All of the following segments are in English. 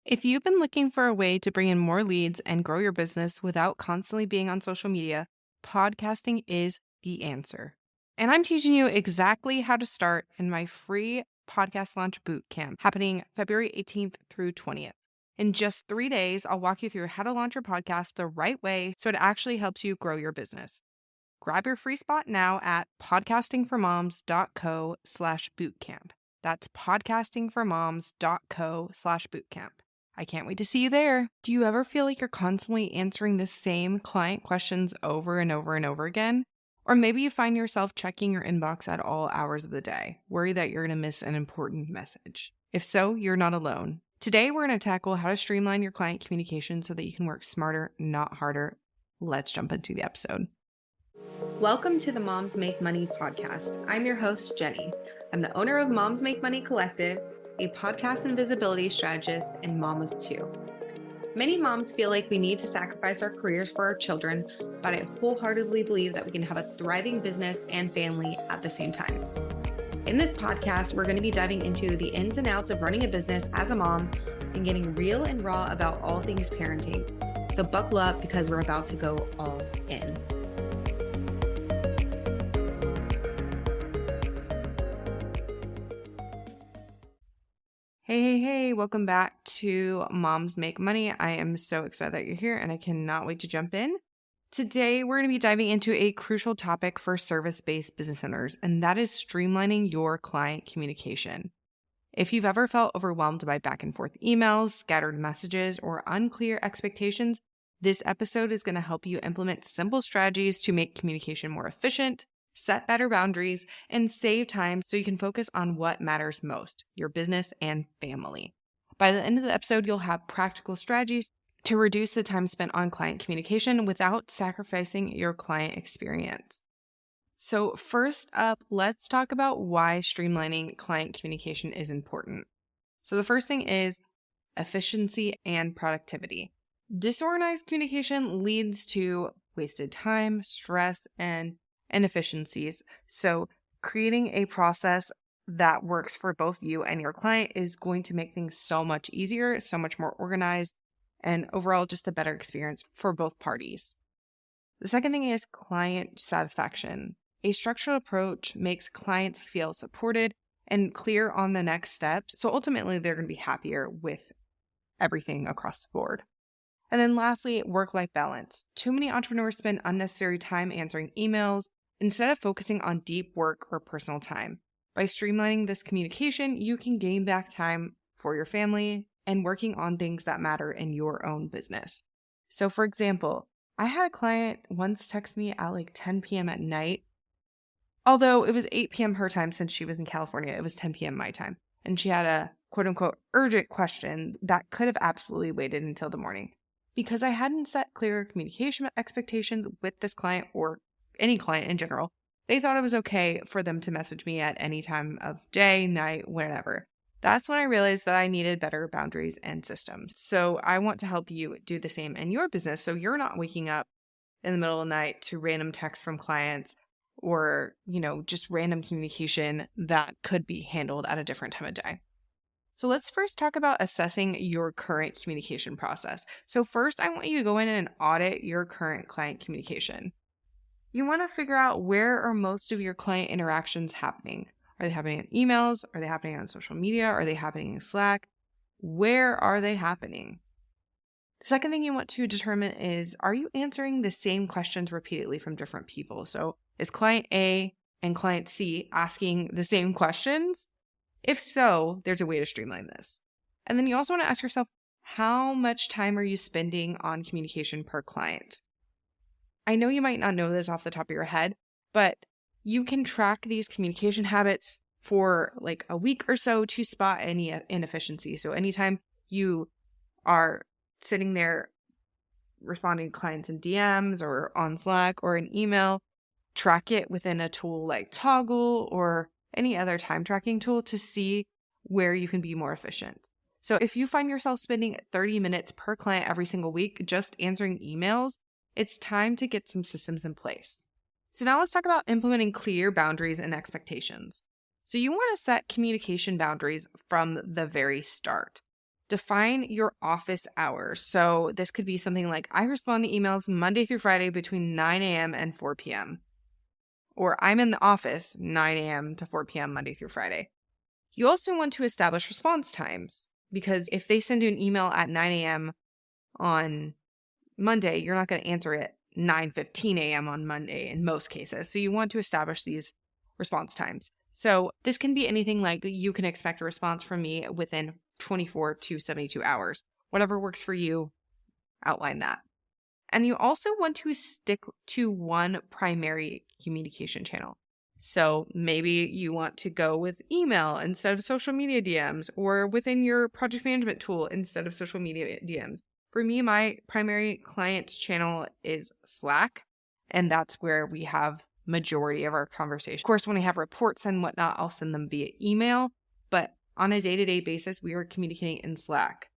If you've been looking for a way to bring in more leads and grow your business without constantly being on social media, podcasting is the answer. And I'm teaching you exactly how to start in my free podcast launch bootcamp happening February 18th through 20th. In just 3 days, I'll walk you through how to launch your podcast the right way so it actually helps you grow your business. Grab your free spot now at podcastingformoms.co/bootcamp. That's podcastingformoms.co/bootcamp. I can't wait to see you there. Do you ever feel like you're constantly answering the same client questions over and over and over again? Or maybe you find yourself checking your inbox at all hours of the day, worried that you're going to miss an important message. If so, you're not alone. Today, we're going to tackle how to streamline your client communication so that you can work smarter, not harder. Let's jump into the episode. Welcome to the Moms Make Money podcast. I'm your host, Jenny. I'm the owner of Moms Make Money Collective, a podcast and visibility strategist and mom of two. Many moms feel like we need to sacrifice our careers for our children, but I wholeheartedly believe that we can have a thriving business and family at the same time. In this podcast, we're going to be diving into the ins and outs of running a business as a mom and getting real and raw about all things parenting. So buckle up because we're about to go all in. Hey, welcome back to Moms Make Money. I am so excited that you're here and I cannot wait to jump in. Today, we're going to be diving into a crucial topic for service-based business owners, and that is streamlining your client communication. If you've ever felt overwhelmed by back and forth emails, scattered messages, or unclear expectations, this episode is going to help you implement simple strategies to make communication more efficient, set better boundaries, and save time so you can focus on what matters most, your business and family. By the end of the episode, you'll have practical strategies to reduce the time spent on client communication without sacrificing your client experience. So first up, let's talk about why streamlining client communication is important. So the first thing is efficiency and productivity. Disorganized communication leads to wasted time, stress, and inefficiencies. So creating a process that works for both you and your client is going to make things so much easier, so much more organized, and overall just a better experience for both parties. The second thing is client satisfaction. A structured approach makes clients feel supported and clear on the next steps. So ultimately, they're going to be happier with everything across the board. And then lastly, work-life balance. Too many entrepreneurs spend unnecessary time answering emails instead of focusing on deep work or personal time. By streamlining this communication, you can gain back time for your family and working on things that matter in your own business. So for example, I had a client once text me at like 10 p.m. at night, although it was 8 p.m. her time since she was in California. It was 10 p.m. my time. And she had a quote unquote urgent question that could have absolutely waited until the morning. Because I hadn't set clear communication expectations with this client or any client in general, they thought it was okay for them to message me at any time of day, night, whenever. That's when I realized that I needed better boundaries and systems. So I want to help you do the same in your business so you're not waking up in the middle of the night to random texts from clients or, just random communication that could be handled at a different time of day. So let's first talk about assessing your current communication process. So first, I want you to go in and audit your current client communication. You want to figure out where are most of your client interactions happening. Are they happening in emails? Are they happening on social media? Are they happening in Slack? Where are they happening? The second thing you want to determine is, are you answering the same questions repeatedly from different people? So is client A and client C asking the same questions? If so, there's a way to streamline this. And then you also want to ask yourself, how much time are you spending on communication per client? I know you might not know this off the top of your head, but you can track these communication habits for like a week or so to spot any inefficiency. So anytime you are sitting there responding to clients in DMs or on Slack or an email, track it within a tool like Toggle or any other time tracking tool to see where you can be more efficient. So if you find yourself spending 30 minutes per client every single week just answering emails, it's time to get some systems in place. So now let's talk about implementing clear boundaries and expectations. So you want to set communication boundaries from the very start. Define your office hours. So this could be something like, I respond to emails Monday through Friday between 9 a.m. and 4 p.m. Or I'm in the office 9 a.m. to 4 p.m. Monday through Friday. You also want to establish response times, because if they send you an email at 9 a.m. on Monday, you're not going to answer it 9:15 a.m. on Monday in most cases. So you want to establish these response times. So this can be anything like, you can expect a response from me within 24 to 72 hours. Whatever works for you, outline that. And you also want to stick to one primary communication channel. So maybe you want to go with email instead of social media DMs, or within your project management tool instead of social media DMs. For me, my primary client channel is Slack, and that's where we have majority of our conversation. Of course, when I have reports and whatnot, I'll send them via email, but on a day-to-day basis, we are communicating in Slack.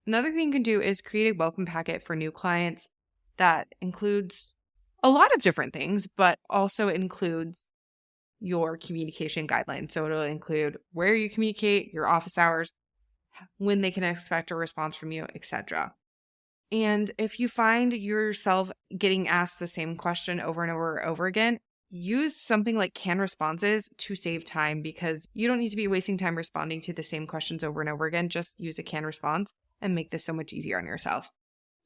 Another thing you can do is create a welcome packet for new clients that includes a lot of different things, but also includes your communication guidelines. So it'll include where you communicate, your office hours, when they can expect a response from you, etc. And if you find yourself getting asked the same question over and over and over again, use something like canned responses to save time, because you don't need to be wasting time responding to the same questions over and over again. Just use a canned response and make this so much easier on yourself.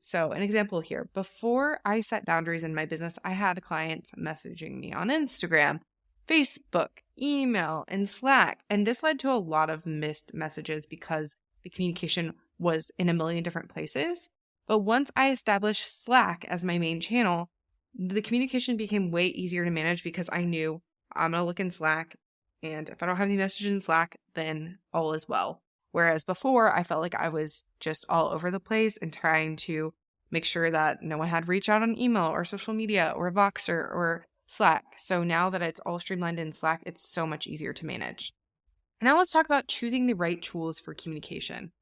So an example here, before I set boundaries in my business, I had clients messaging me on Instagram, Facebook, email, and Slack. And this led to a lot of missed messages because the communication was in a million different places. But once I established Slack as my main channel, the communication became way easier to manage, because I knew I'm going to look in Slack, and if I don't have any messages in Slack, then all is well. Whereas before, I felt like I was just all over the place and trying to make sure that no one had reached out on email or social media or Voxer or Slack. So now that it's all streamlined in Slack, it's so much easier to manage. Now let's talk about choosing the right tools for communication.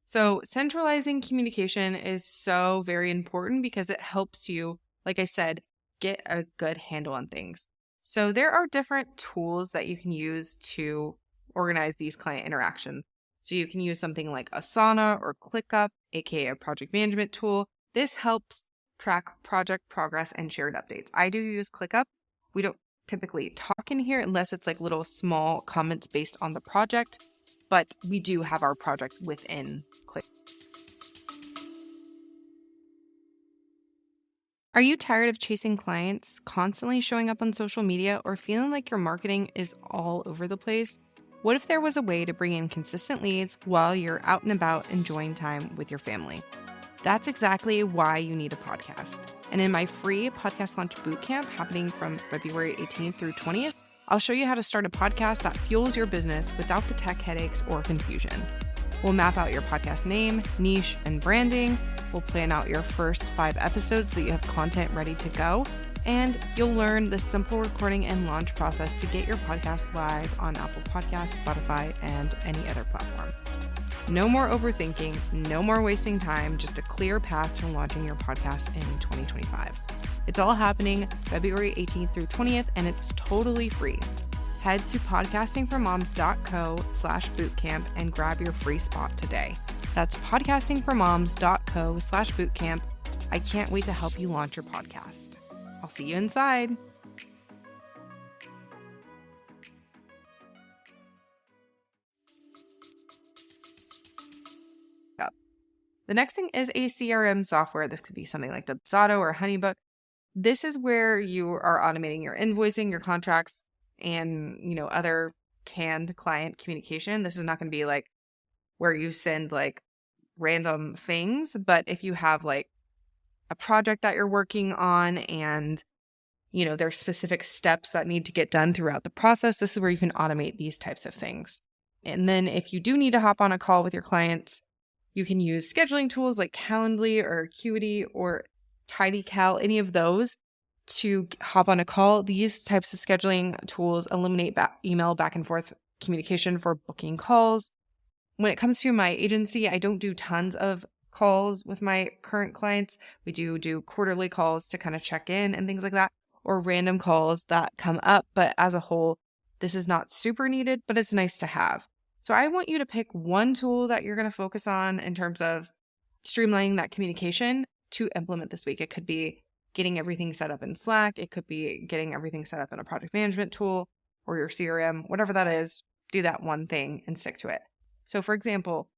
So centralizing communication is so very important, because it helps you, like I said, get a good handle on things. So there are different tools that you can use to organize these client interactions. So you can use something like Asana or ClickUp, aka a project management tool. This helps track project progress and shared updates. I do use ClickUp. We don't typically talk in here unless it's like little small comments based on the project, but we do have our projects within ClickUp. Are you tired of chasing clients, constantly showing up on social media, or feeling like your marketing is all over the place? What if there was a way to bring in consistent leads while you're out and about enjoying time with your family? That's exactly why you need a podcast. And in my free podcast launch bootcamp happening from February 18th through 20th, I'll show you how to start a podcast that fuels your business without the tech headaches or confusion. We'll map out your podcast name, niche, and branding. We'll plan out your first 5 episodes so that you have content ready to go. And you'll learn the simple recording and launch process to get your podcast live on Apple Podcasts, Spotify, and any other platform. No more overthinking, no more wasting time, just a clear path to launching your podcast in 2025. It's all happening February 18th through 20th, and it's totally free. Head to podcastingformoms.co/bootcamp and grab your free spot today. That's podcastingformoms.co/bootcamp. I can't wait to help you launch your podcast. I'll see you inside. The next thing is a CRM software. This could be something like Dubsado or Honeybook. This is where you are automating your invoicing, your contracts, and other canned client communication. This is not going to be like where you send like random things, but if you have like a project that you're working on and there's specific steps that need to get done throughout the process, this is where you can automate these types of things. And then if you do need to hop on a call with your clients, you can use scheduling tools like Calendly or Acuity or TidyCal, any of those to hop on a call. These types of scheduling tools eliminate email back and forth communication for booking calls. When it comes to my agency, I don't do tons of calls with my current clients. We do quarterly calls to kind of check in and things like that, or random calls that come up. But as a whole, this is not super needed, but it's nice to have. So I want you to pick one tool that you're going to focus on in terms of streamlining that communication to implement this week. It could be getting everything set up in Slack. It could be getting everything set up in a project management tool or your CRM, whatever that is. Do that one thing and stick to it. So for example,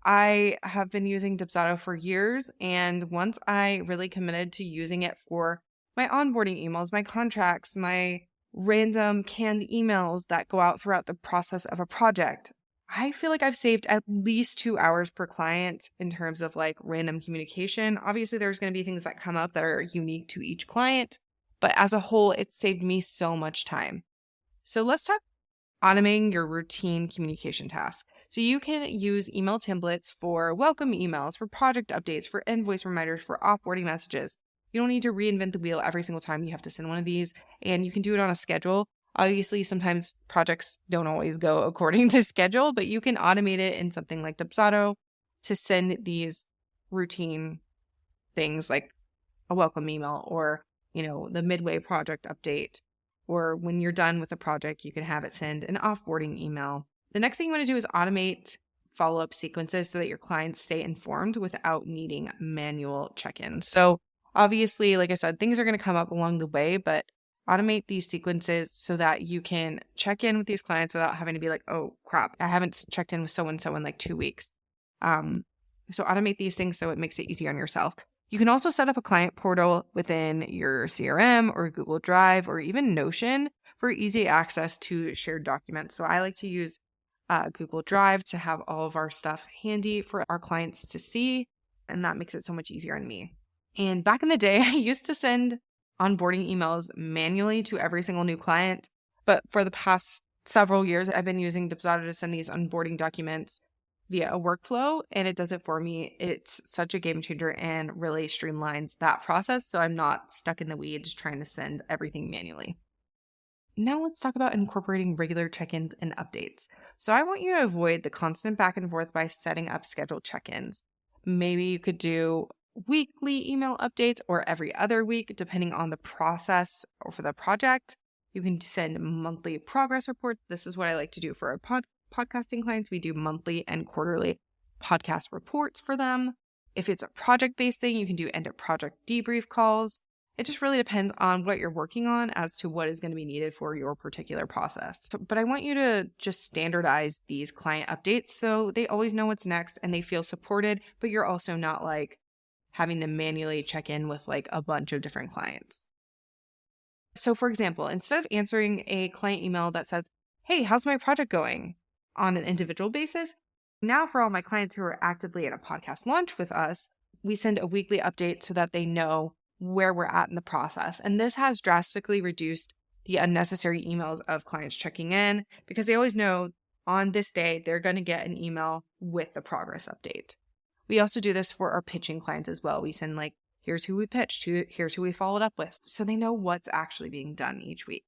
I have been using Dubsado for years, and once I really committed to using it for my onboarding emails, my contracts, my random canned emails that go out throughout the process of a project, I feel like I've saved at least 2 hours per client in terms of like random communication. Obviously, there's going to be things that come up that are unique to each client, but as a whole, it's saved me so much time. So let's talk automating your routine communication tasks. So you can use email templates for welcome emails, for project updates, for invoice reminders, for offboarding messages. You don't need to reinvent the wheel every single time you have to send one of these, and you can do it on a schedule. Obviously, sometimes projects don't always go according to schedule, but you can automate it in something like Dubsado to send these routine things like a welcome email or, the midway project update. Or when you're done with a project, you can have it send an offboarding email. The next thing you want to do is automate follow-up sequences so that your clients stay informed without needing manual check-ins. So obviously, like I said, things are going to come up along the way, but automate these sequences so that you can check in with these clients without having to be like, oh crap, I haven't checked in with so-and-so in like 2 weeks. So automate these things so it makes it easier on yourself. You can also set up a client portal within your CRM or Google Drive or even Notion for easy access to shared documents. So I like to use Google Drive to have all of our stuff handy for our clients to see, and that makes it so much easier on me. And back in the day, I used to send onboarding emails manually to every single new client, but for the past several years, I've been using Dubsado to send these onboarding documents via a workflow, and it does it for me. It's such a game changer and really streamlines that process, so I'm not stuck in the weeds trying to send everything manually. Now let's talk about incorporating regular check-ins and updates. So I want you to avoid the constant back and forth by setting up scheduled check-ins. Maybe you could do weekly email updates or every other week, depending on the process or for the project. You can send monthly progress reports. This is what I like to do for our podcasting clients. We do monthly and quarterly podcast reports for them. If it's a project-based thing, you can do end-of-project debrief calls. It just really depends on what you're working on as to what is going to be needed for your particular process. But I want you to just standardize these client updates so they always know what's next and they feel supported, but you're also not like having to manually check in with like a bunch of different clients. So for example, instead of answering a client email that says, hey, how's my project going on an individual basis, now for all my clients who are actively in a podcast launch with us, we send a weekly update so that they know where we're at in the process. And this has drastically reduced the unnecessary emails of clients checking in because they always know on this day, they're going to get an email with the progress update. We also do this for our pitching clients as well. We send like, here's who we pitched, here's who we followed up with, so they know what's actually being done each week.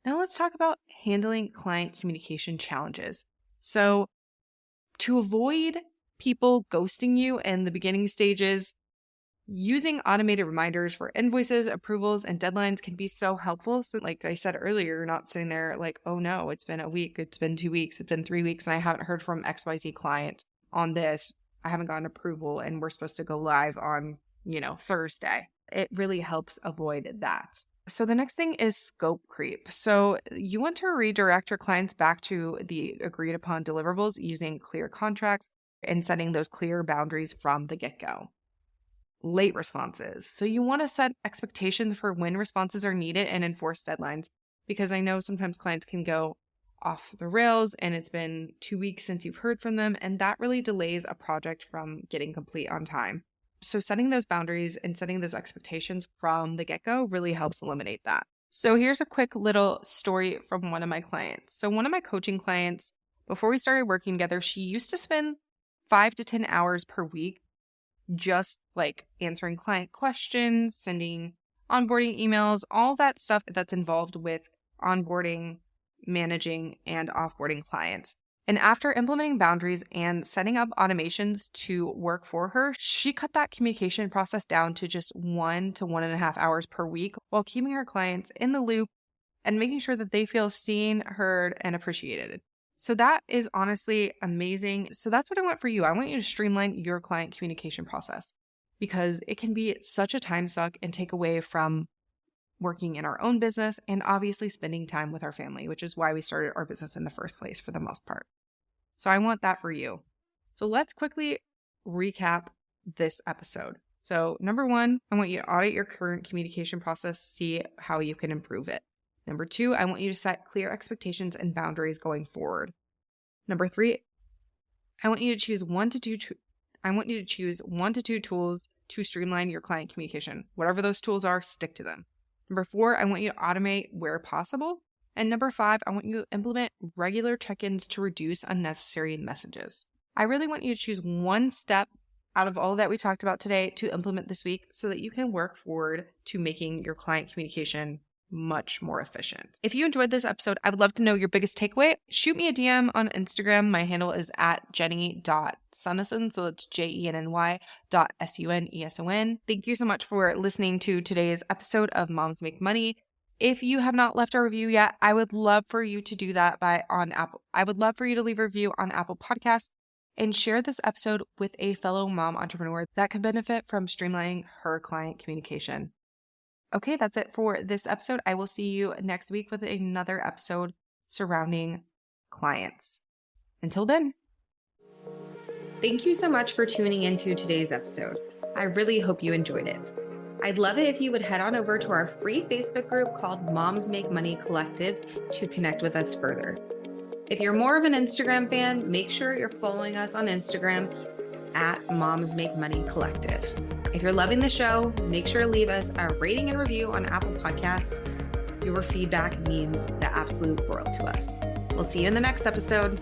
Now let's talk about handling client communication challenges. So to avoid people ghosting you in the beginning stages, using automated reminders for invoices, approvals, and deadlines can be so helpful. So like I said earlier, you're not sitting there like, oh no, it's been a week, it's been 2 weeks, it's been 3 weeks, and I haven't heard from XYZ client on this. I haven't gotten approval and we're supposed to go live on, Thursday. It really helps avoid that. So the next thing is scope creep. So you want to redirect your clients back to the agreed upon deliverables using clear contracts and setting those clear boundaries from the get-go. Late responses. So you want to set expectations for when responses are needed and enforce deadlines, because I know sometimes clients can go off the rails and it's been 2 weeks since you've heard from them, and that really delays a project from getting complete on time. So setting those boundaries and setting those expectations from the get-go really helps eliminate that. So here's a quick little story from one of my clients. So one of my coaching clients, before we started working together, she used to spend 5 to 10 hours per week just like answering client questions, sending onboarding emails, all that stuff that's involved with onboarding, managing, and offboarding clients. And after implementing boundaries and setting up automations to work for her, she cut that communication process down to just 1 to 1.5 hours per week while keeping her clients in the loop and making sure that they feel seen, heard, and appreciated. So that is honestly amazing. So that's what I want for you. I want you to streamline your client communication process because it can be such a time suck and take away from working in our own business and obviously spending time with our family, which is why we started our business in the first place for the most part. So I want that for you. So let's quickly recap this episode. So number one, I want you to audit your current communication process, see how you can improve it. Number two, I want you to set clear expectations and boundaries going forward. Number three, I want you to choose one to two tools to streamline your client communication. Whatever those tools are, stick to them. Number four, I want you to automate where possible. And number five, I want you to implement regular check-ins to reduce unnecessary messages. I really want you to choose one step out of all that we talked about today to implement this week so that you can work forward to making your client communication much more efficient. If you enjoyed this episode, I would love to know your biggest takeaway. Shoot me a DM on Instagram. My handle is @jenny.suneson. So it's JENNY.SUNESON. Thank you so much for listening to today's episode of Moms Make Money. If you have not left a review yet, I would love for you to do that on Apple. I would love for you to leave a review on Apple Podcasts and share this episode with a fellow mom entrepreneur that could benefit from streamlining her client communication. Okay, that's it for this episode. I will see you next week with another episode surrounding clients. Until then. Thank you so much for tuning into today's episode. I really hope you enjoyed it. I'd love it if you would head on over to our free Facebook group called Moms Make Money Collective to connect with us further. If you're more of an Instagram fan, make sure you're following us on Instagram @Moms Make Money Collective. If you're loving the show, make sure to leave us a rating and review on Apple Podcast. Your feedback means the absolute world to us. We'll see you in the next episode.